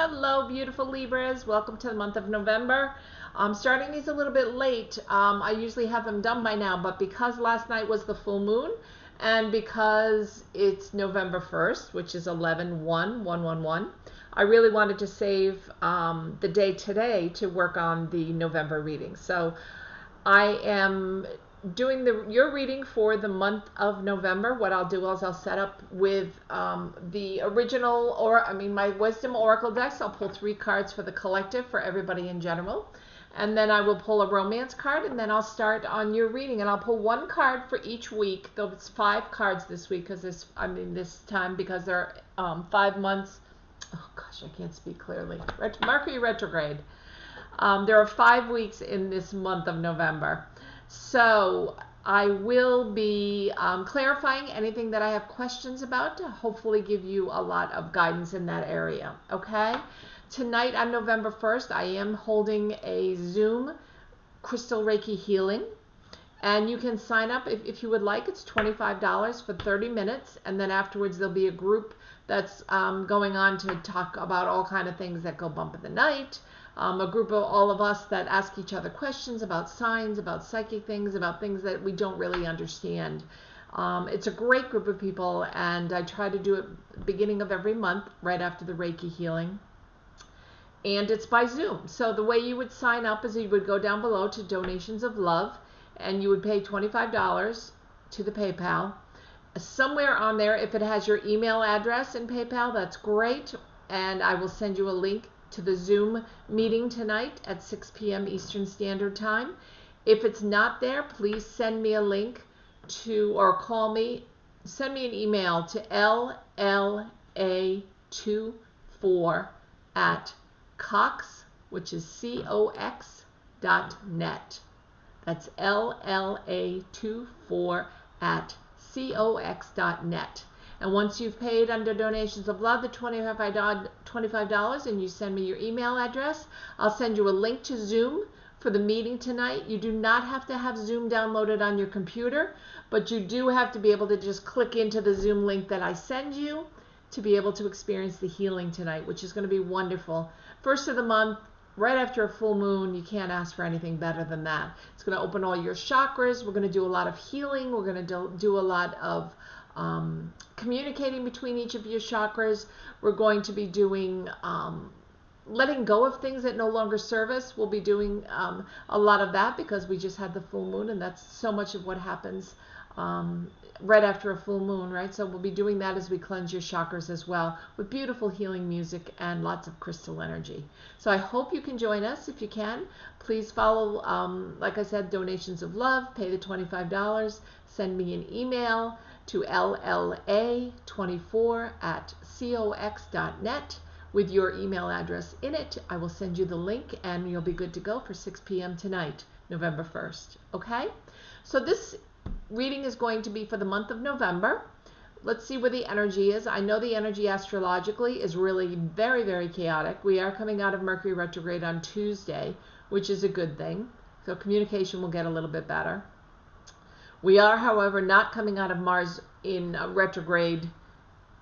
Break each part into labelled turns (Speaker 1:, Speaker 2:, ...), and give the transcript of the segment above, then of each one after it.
Speaker 1: Hello, beautiful Libras. Welcome to the month of November. I'm starting these a little bit late. I usually have them done by now, but because last night was the full moon and because it's November 1st, which is 11/1/111, I really wanted to save the day today to work on the November reading. So I am doing your reading for the month of November. What I'll do is I'll set up with the original, my Wisdom Oracle decks. I'll pull 3 cards for the collective for everybody in general. And then I will pull a romance card, and then I'll start on your reading. And I'll pull 1 card for each week, though it's 5 cards this week because this time because there are 5 months. Oh gosh, I can't speak clearly. Mercury retrograde. There are 5 weeks in this month of November. So I will be clarifying anything that I have questions about to hopefully give you a lot of guidance in that area. Okay? Tonight on November 1st, I am holding a Zoom Crystal Reiki healing. And you can sign up if you would like. It's $25 for 30 minutes. And then afterwards, there'll be a group that's going on to talk about all kind of things that go bump in the night. A group of all of us that ask each other questions about signs, about psychic things, about things that we don't really understand. It's a great group of people, and I try to do it beginning of every month, right after the Reiki healing. And it's by Zoom. So the way you would sign up is you would go down below to Donations of Love, and you would pay $25 to the PayPal. Somewhere on there, if it has your email address in PayPal, that's great, and I will send you a link to the Zoom meeting tonight at 6 p.m. Eastern Standard Time. If it's not there, please send me a link to, or call me, send me an email to lla24@cox, which is cox.net. That's lla24@cox.net. And once you've paid under Donations of Love the $25 and you send me your email address, I'll send you a link to Zoom for the meeting tonight. You do not have to have Zoom downloaded on your computer, but you do have to be able to just click into the Zoom link that I send you to be able to experience the healing tonight, which is going to be wonderful. First of the month, right after a full moon, you can't ask for anything better than that. It's going to open all your chakras. We're going to do a lot of healing. We're going to do a lot of communicating between each of your chakras. We're going to be doing letting go of things that no longer serve us. We'll be doing a lot of that because we just had the full moon, and that's so much of what happens right after a full moon, right? So we'll be doing that as we cleanse your chakras as well with beautiful healing music and lots of crystal energy. So I hope you can join us. If you can, please follow, like I said, Donations of Love, pay the $25, send me an email to lla24@cox.net with your email address in it. I will send you the link and you'll be good to go for 6 p.m. tonight, November 1st. Okay? So this reading is going to be for the month of November. Let's see where the energy is. I know the energy astrologically is really very, very chaotic. We are coming out of Mercury retrograde on Tuesday, which is a good thing. So communication will get a little bit better. We are, however, not coming out of Mars in retrograde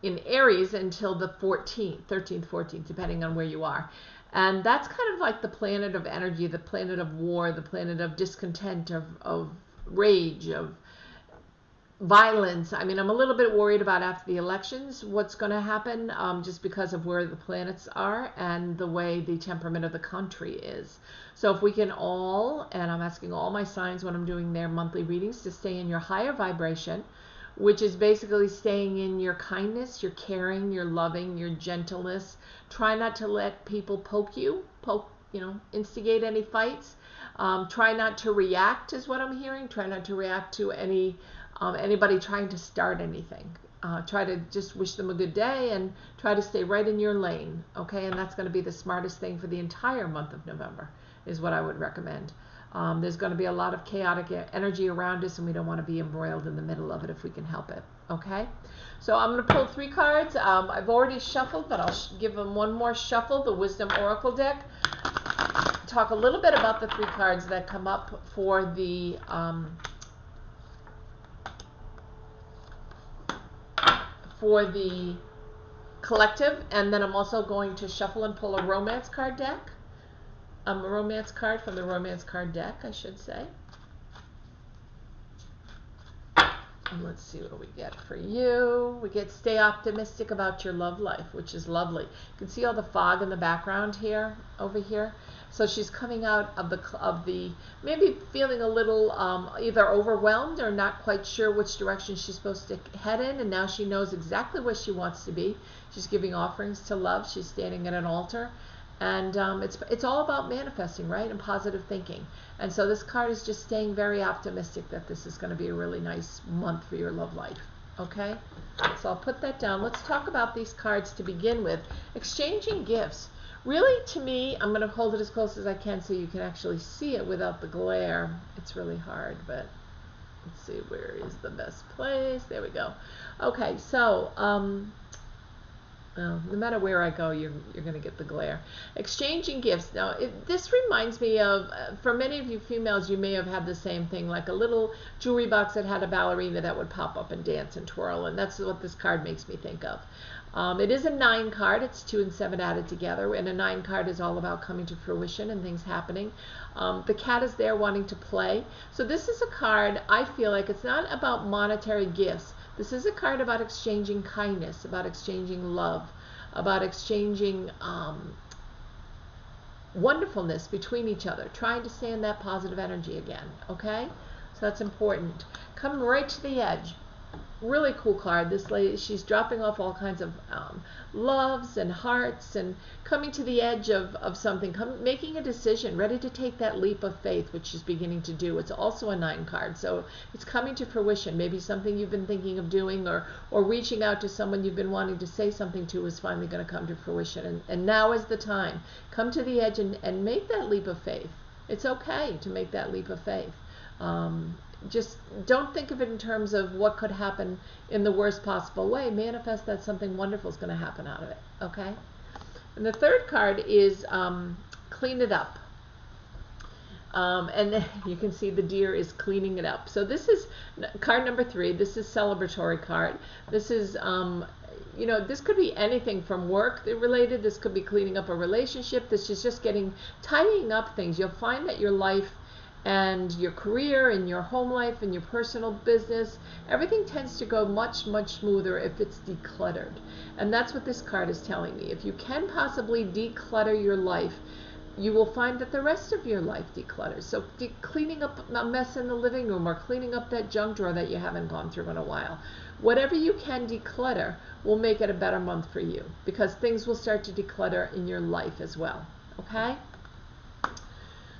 Speaker 1: in Aries until the 13th, 14th, depending on where you are. And that's kind of like the planet of energy, the planet of war, the planet of discontent, of rage, of violence. I mean, I'm a little bit worried about after the elections what's going to happen just because of where the planets are and the way the temperament of the country is. So if we can all, and I'm asking all my signs when I'm doing their monthly readings, to stay in your higher vibration, which is basically staying in your kindness, your caring, your loving, your gentleness. Try not to let people instigate any fights. Try not to react is what I'm hearing. Try not to react to anybody trying to start anything. Try to just wish them a good day and try to stay right in your lane. Okay, and that's going to be the smartest thing for the entire month of November is what I would recommend. There's going to be a lot of chaotic energy around us, and we don't want to be embroiled in the middle of it if we can help it. Okay, so I'm going to pull 3 cards. I've already shuffled, but I'll give them one more shuffle, the Wisdom Oracle deck. Talk a little bit about the 3 cards that come up for the collective, and then I'm also going to shuffle and pull a romance card deck. A romance card from the romance card deck, I should say. And let's see what we get for you. We get stay optimistic about your love life, which is lovely. You can see all the fog in the background here, over here. So she's coming out of the maybe feeling a little either overwhelmed or not quite sure which direction she's supposed to head in, and now she knows exactly where she wants to be. She's giving offerings to love. She's standing at an altar. And it's all about manifesting, right, and positive thinking. And so this card is just staying very optimistic that this is going to be a really nice month for your love life. Okay? So I'll put that down. Let's talk about these cards to begin with. Exchanging gifts. Really, to me, I'm going to hold it as close as I can so you can actually see it without the glare. It's really hard, but let's see, where is the best place? There we go. Okay, so well, no matter where I go, you're going to get the glare. Exchanging gifts. Now, this reminds me of, for many of you females, you may have had the same thing, like a little jewelry box that had a ballerina that would pop up and dance and twirl, and that's what this card makes me think of. It is a 9 card. It's 2 and 7 added together, and a 9 card is all about coming to fruition and things happening. The cat is there wanting to play. So this is a card, I feel like it's not about monetary gifts. This is a card about exchanging kindness, about exchanging love, about exchanging wonderfulness between each other, trying to stay in that positive energy again, okay? So that's important. Come right to the edge. Really cool card. This lady, she's dropping off all kinds of loves and hearts and coming to the edge of something, making a decision, ready to take that leap of faith, which she's beginning to do. It's also a 9 card, so it's coming to fruition. Maybe something you've been thinking of doing or reaching out to someone you've been wanting to say something to is finally going to come to fruition. And now is the time. Come to the edge and make that leap of faith. It's okay to make that leap of faith. Just don't think of it in terms of what could happen in the worst possible way. Manifest that something wonderful is going to happen out of it, okay? And the third card is clean it up. And you can see the deer is cleaning it up. So this is card number 3. This is celebratory card. This is, you know, this could be anything from work related. This could be cleaning up a relationship. This is just tidying up things. You'll find that your life and your career and your home life and your personal business, everything tends to go much, much smoother if it's decluttered. And that's what this card is telling me. If you can possibly declutter your life, you will find that the rest of your life declutters. So cleaning up a mess in the living room or cleaning up that junk drawer that you haven't gone through in a while. Whatever you can declutter will make it a better month for you, because things will start to declutter in your life as well. Okay?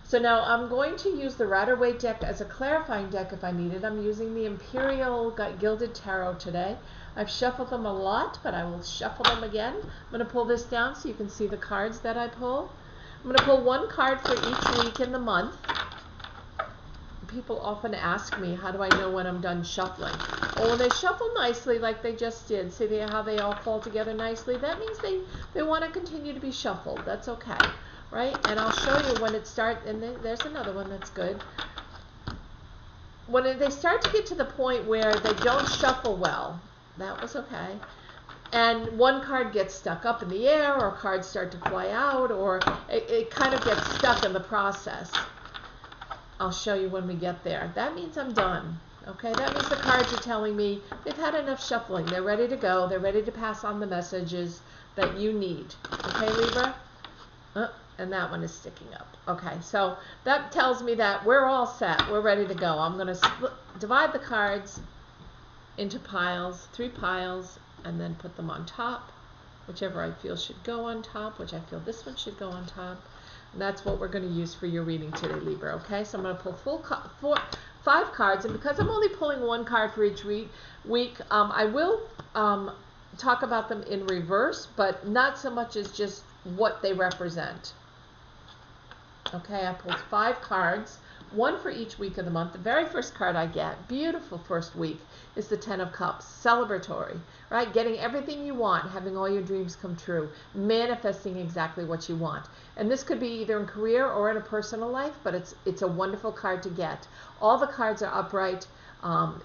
Speaker 1: So now I'm going to use the Rider-Waite deck as a clarifying deck if I need it. I'm using the Imperial Gilded Tarot today. I've shuffled them a lot, but I will shuffle them again. I'm going to pull this down so you can see the cards that I pull. I'm going to pull 1 card for each week in the month. People often ask me, how do I know when I'm done shuffling? Well, when they shuffle nicely like they just did, see how they all fall together nicely? That means they want to continue to be shuffled. That's okay. Right? And I'll show you when it starts, and there's another one that's good. When they start to get to the point where they don't shuffle well, that was okay, and 1 card gets stuck up in the air, or cards start to fly out, or it kind of gets stuck in the process. I'll show you when we get there. That means I'm done. Okay? That means the cards are telling me they've had enough shuffling. They're ready to go. They're ready to pass on the messages that you need. Okay, Libra? And that one is sticking up. Okay, so that tells me that we're all set. We're ready to go. I'm going to divide the cards into piles, 3 piles, and then put them on top. Whichever I feel should go on top, which I feel this one should go on top. And that's what we're going to use for your reading today, Libra. Okay, so I'm going to pull 5 cards, and because I'm only pulling 1 card for each week, I will talk about them in reverse, but not so much as just what they represent. Okay, I pulled 5 cards, 1 for each week of the month. The very first card I get, beautiful first week, is the 10 of Cups, celebratory, right? Getting everything you want, having all your dreams come true, manifesting exactly what you want. And this could be either in career or in a personal life, but it's a wonderful card to get. All the cards are upright.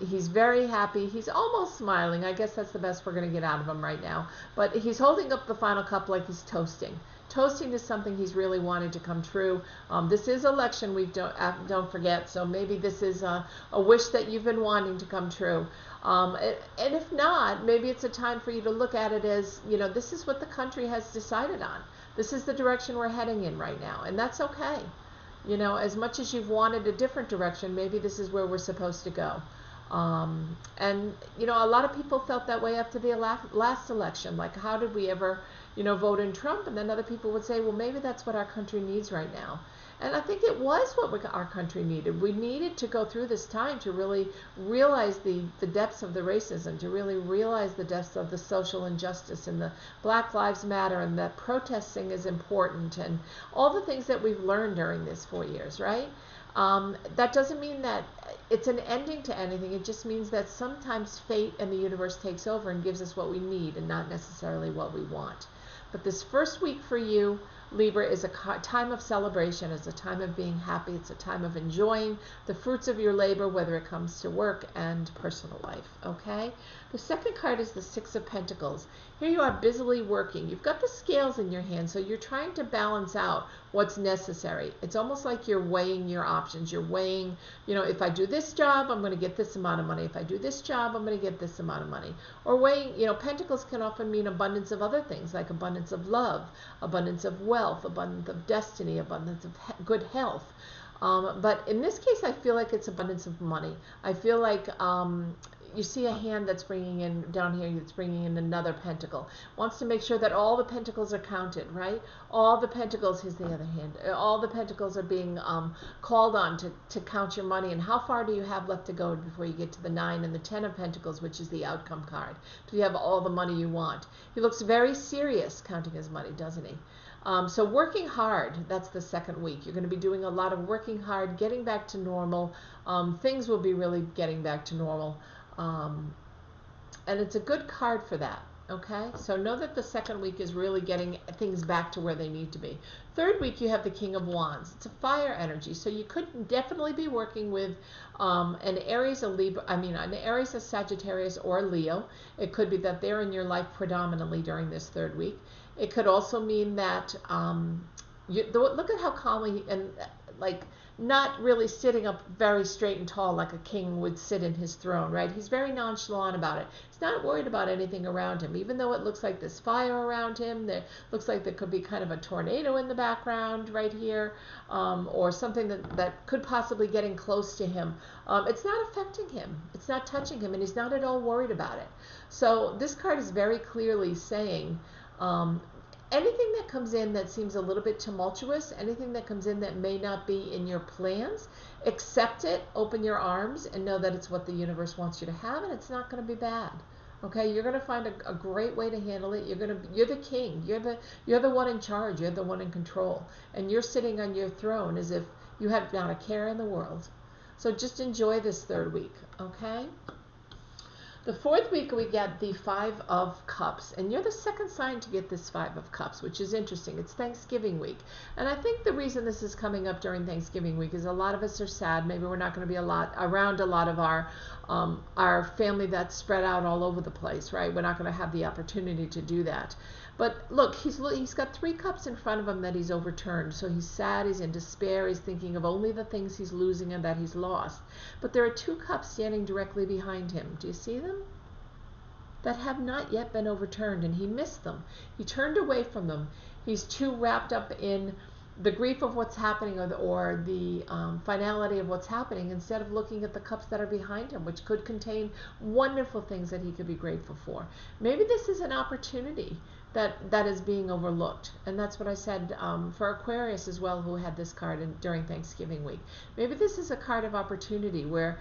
Speaker 1: He's very happy. He's almost smiling. I guess that's the best we're going to get out of him right now. But he's holding up the final cup like he's toasting. Toasting is something he's really wanted to come true. This is election week, don't forget. So maybe this is a wish that you've been wanting to come true. And if not, maybe it's a time for you to look at it as, you know, this is what the country has decided on. This is the direction we're heading in right now. And that's okay. You know, as much as you've wanted a different direction, maybe this is where we're supposed to go. And, you know, a lot of people felt that way after the last election. Like, how did we ever, you know, vote in Trump? And then other people would say, well, maybe that's what our country needs right now. And I think it was what our country needed. We needed to go through this time to really realize the depths of the racism, to really realize the depths of the social injustice and the Black Lives Matter, and that protesting is important, and all the things that we've learned during these 4 years, right? That doesn't mean that it's an ending to anything. It just means that sometimes fate and the universe takes over and gives us what we need and not necessarily what we want. But this first week for you, Libra, is a time of celebration. It's a time of being happy. It's a time of enjoying the fruits of your labor, whether it comes to work and personal life, okay? The second card is the Six of Pentacles. Here you are busily working. You've got the scales in your hand, so you're trying to balance out what's necessary. It's almost like you're weighing your options. You're weighing, you know, if I do this job, I'm going to get this amount of money. If I do this job, I'm going to get this amount of money. Or weighing, you know, pentacles can often mean abundance of other things, like abundance of love, abundance of wealth, abundance of destiny, abundance of good health. But in this case, I feel like it's abundance of money. I feel like you see a hand that's bringing in, down here, that's bringing in another pentacle. Wants to make sure that all the pentacles are counted, right? All the pentacles, here's the other hand, all the pentacles are being called on to count your money. And how far do you have left to go before you get to the 9 and the 10 of Pentacles, which is the outcome card? Do you have all the money you want? He looks very serious counting his money, doesn't he? So working hard, that's the second week. You're going to be doing a lot of working hard, getting back to normal. Things will be really getting back to normal. And it's a good card for that, okay? So know that the second week is really getting things back to where they need to be. Third week, you have the King of Wands. It's a fire energy, so you could definitely be working with an Aries, a Libra, an Aries, a Sagittarius, or a Leo. It could be that they're in your life predominantly during this third week. It could also mean that look at how calmly and like not really sitting up very straight and tall like a king would sit in his throne, right? He's very nonchalant about it. He's not worried about anything around him, even though it looks like there's fire around him. There looks like there could be kind of a tornado in the background right here, or something that could possibly getting close to him. It's not affecting him. It's not touching him, and he's not at all worried about it. So this card is very clearly saying, anything that comes in that seems a little bit tumultuous, anything that comes in that may not be in your plans, accept it, open your arms, and know that it's what the universe wants you to have, and it's not going to be bad. Okay, you're going to find a great way to handle it. You're the king. You're the one in charge. You're the one in control, and you're sitting on your throne as if you have not a care in the world. So just enjoy this third week. Okay. The fourth week, we get the Five of Cups, and you're the second sign to get this Five of Cups, which is interesting. It's Thanksgiving week, and I think the reason this is coming up during Thanksgiving week is a lot of us are sad. Maybe we're not going to be around a lot of our family that's spread out all over the place, right? We're not going to have the opportunity to do that. But look, he's got 3 cups in front of him that he's overturned. So he's sad, he's in despair, he's thinking of only the things he's losing and that he's lost. But there are 2 cups standing directly behind him. Do you see them? That have not yet been overturned, and he missed them. He turned away from them. He's too wrapped up in the grief of what's happening, or the finality of what's happening, instead of looking at the cups that are behind him, which could contain wonderful things that he could be grateful for. Maybe this is an opportunity that is being overlooked, and that's what I said for Aquarius as well, who had this card during Thanksgiving week. Maybe this is a card of opportunity where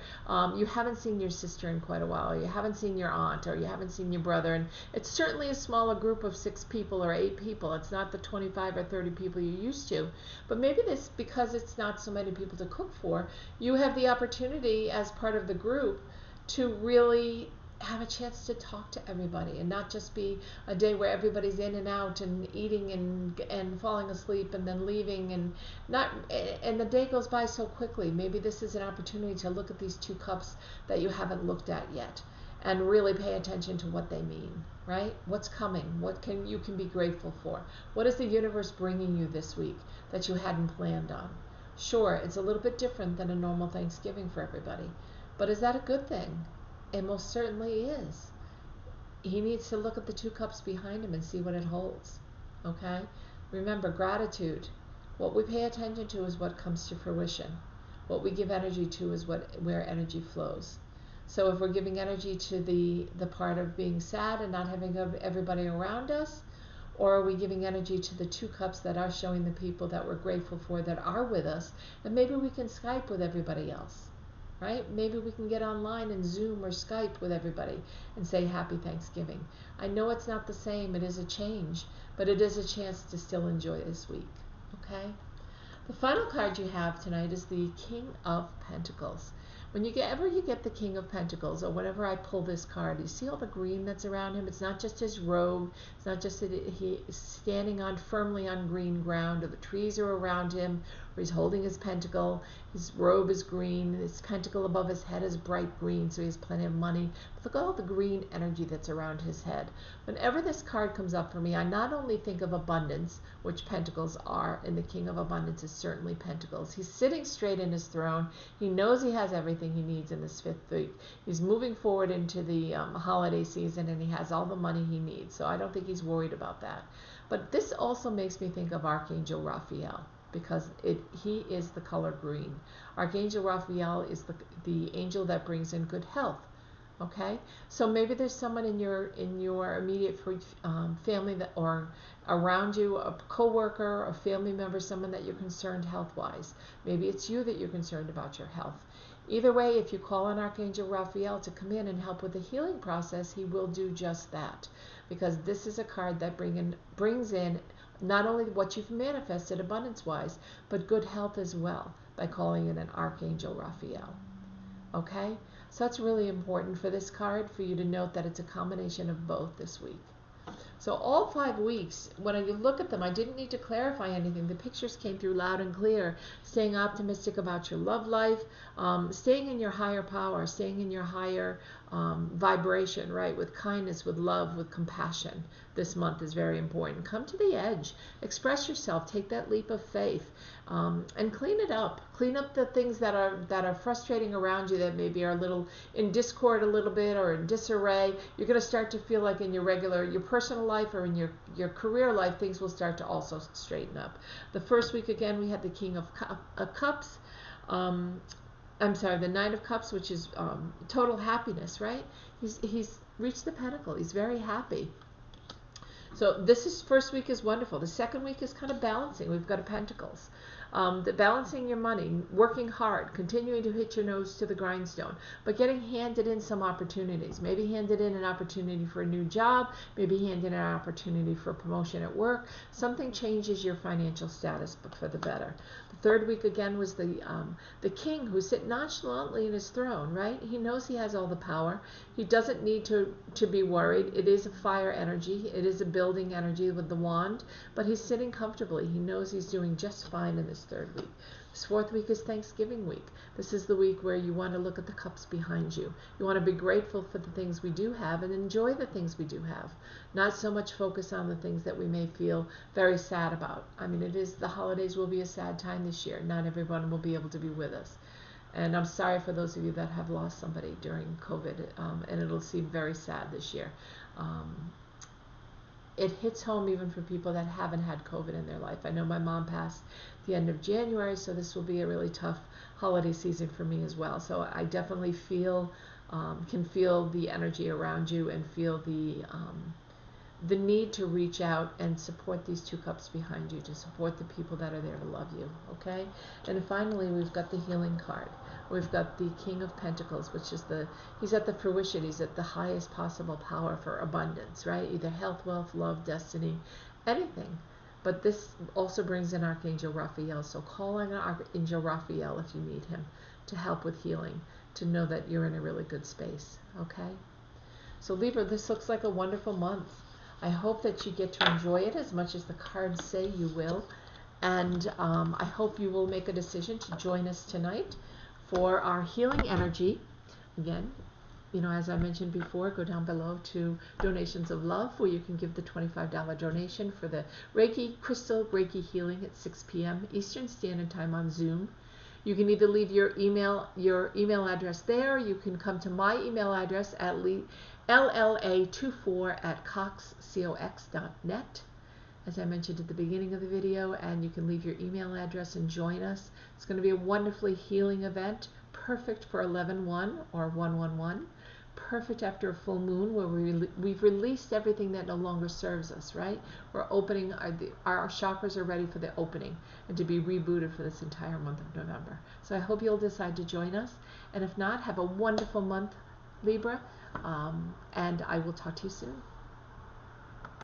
Speaker 1: you haven't seen your sister in quite a while, or you haven't seen your aunt, or you haven't seen your brother, and it's certainly a smaller group of 6 people or 8 people. It's not the 25 or 30 people you're used to, but maybe this, because it's not so many people to cook for, you have the opportunity as part of the group to really have a chance to talk to everybody and not just be a day where everybody's in and out and eating and falling asleep and then leaving and the day goes by so quickly. Maybe this is an opportunity to look at these two cups that you haven't looked at yet and really pay attention to what they mean, right? What's coming? What you can be grateful for? What is the universe bringing you this week that you hadn't planned on? Sure, it's a little bit different than a normal Thanksgiving for everybody, but is that a good thing? It most certainly is. He needs to look at the two cups behind him and see what it holds. Okay? Remember, gratitude. What we pay attention to is what comes to fruition. What we give energy to is where energy flows. So if we're giving energy to the part of being sad and not having everybody around us, or are we giving energy to the two cups that are showing the people that we're grateful for that are with us, and maybe we can Skype with everybody else, right? Maybe we can get online and Zoom or Skype with everybody and say Happy Thanksgiving. I know it's not the same, it is a change, but it is a chance to still enjoy this week, okay? The final card you have tonight is the King of Pentacles. Whenever you get the King of Pentacles, or whenever I pull this card, you see all the green that's around him? It's not just his robe. It's not just that he's standing firmly on green ground, or the trees are around him, or he's holding his pentacle. His robe is green. His pentacle above his head is bright green, so he has plenty of money. But look at all the green energy that's around his head. Whenever this card comes up for me, I not only think of abundance, which pentacles are, and the King of Abundance is certainly pentacles. He's sitting straight in his throne. He knows he has everything he needs in this fifth week. He's moving forward into the holiday season, and he has all the money he needs. So I don't think he's worried about that. But this also makes me think of Archangel Raphael, because he is the color green. Archangel Raphael is the angel that brings in good health. Okay, so maybe there's someone in your immediate family or around you, a coworker, a family member, someone that you're concerned health-wise. Maybe it's you that you're concerned about your health. Either way, if you call on Archangel Raphael to come in and help with the healing process, he will do just that, because this is a card that brings in not only what you've manifested abundance-wise, but good health as well by calling in an Archangel Raphael. Okay? So that's really important for this card, for you to note that it's a combination of both this week. So all 5 weeks, when you look at them, I didn't need to clarify anything. The pictures came through loud and clear. Staying optimistic about your love life, staying in your higher power, staying in your higher vibration, right? With kindness, with love, with compassion. This month is very important. Come to the edge. Express yourself. Take that leap of faith, and clean it up. Clean up the things that are frustrating around you, that maybe are a little in discord a little bit, or in disarray. You're going to start to feel like in your personal life or in your career life, things will start to also straighten up. The first week, again, we had the King of Cups. I'm sorry, the Nine of Cups, which is total happiness, right? He's reached the pinnacle. He's very happy. So first week is wonderful. The second week is kind of balancing. We've got a Pentacles. The balancing your money, working hard, continuing to hit your nose to the grindstone, but getting handed in some opportunities. Maybe handed in an opportunity for a new job, maybe handed in an opportunity for a promotion at work. Something changes your financial status, but for the better. The third week, again, was the king who sits nonchalantly in his throne, right? He knows he has all the power. He doesn't need to be worried. It is a fire energy. It is a building energy with the wand, but he's sitting comfortably. He knows he's doing just fine in this third week. This fourth week is Thanksgiving week. This is the week where you want to look at the cups behind you. You want to be grateful for the things we do have and enjoy the things we do have. Not so much focus on the things that we may feel very sad about. I mean, the holidays will be a sad time this year. Not everyone will be able to be with us. And I'm sorry for those of you that have lost somebody during COVID, and it'll seem very sad this year. It hits home even for people that haven't had COVID in their life. I know my mom passed at the end of January, so this will be a really tough holiday season for me as well. So I definitely can feel the energy around you, and feel the need to reach out and support these two cups behind you, to support the people that are there to love you, okay? And finally, we've got the healing card. We've got the King of Pentacles, which is he's at the fruition, he's at the highest possible power for abundance, right? Either health, wealth, love, destiny, anything. But this also brings in Archangel Raphael, so call on Archangel Raphael if you need him to help with healing, to know that you're in a really good space, okay? So Libra, this looks like a wonderful month. I hope that you get to enjoy it as much as the cards say you will. And I hope you will make a decision to join us tonight for our healing energy. Again, you know, as I mentioned before, go down below to donations of love, where you can give the $25 donation for the Reiki Crystal Reiki healing at 6 p.m. Eastern Standard Time on Zoom. You can either leave your email address there. You can come to my email address at lla24@cox.net, as I mentioned at the beginning of the video, and you can leave your email address and join us. It's going to be a wonderfully healing event, perfect for 11/1 or 1/1/1, perfect after a full moon, where we've released everything that no longer serves us, right? We're opening, our chakras are ready for the opening and to be rebooted for this entire month of November. So I hope you'll decide to join us. And if not, have a wonderful month, Libra, and I will talk to you soon.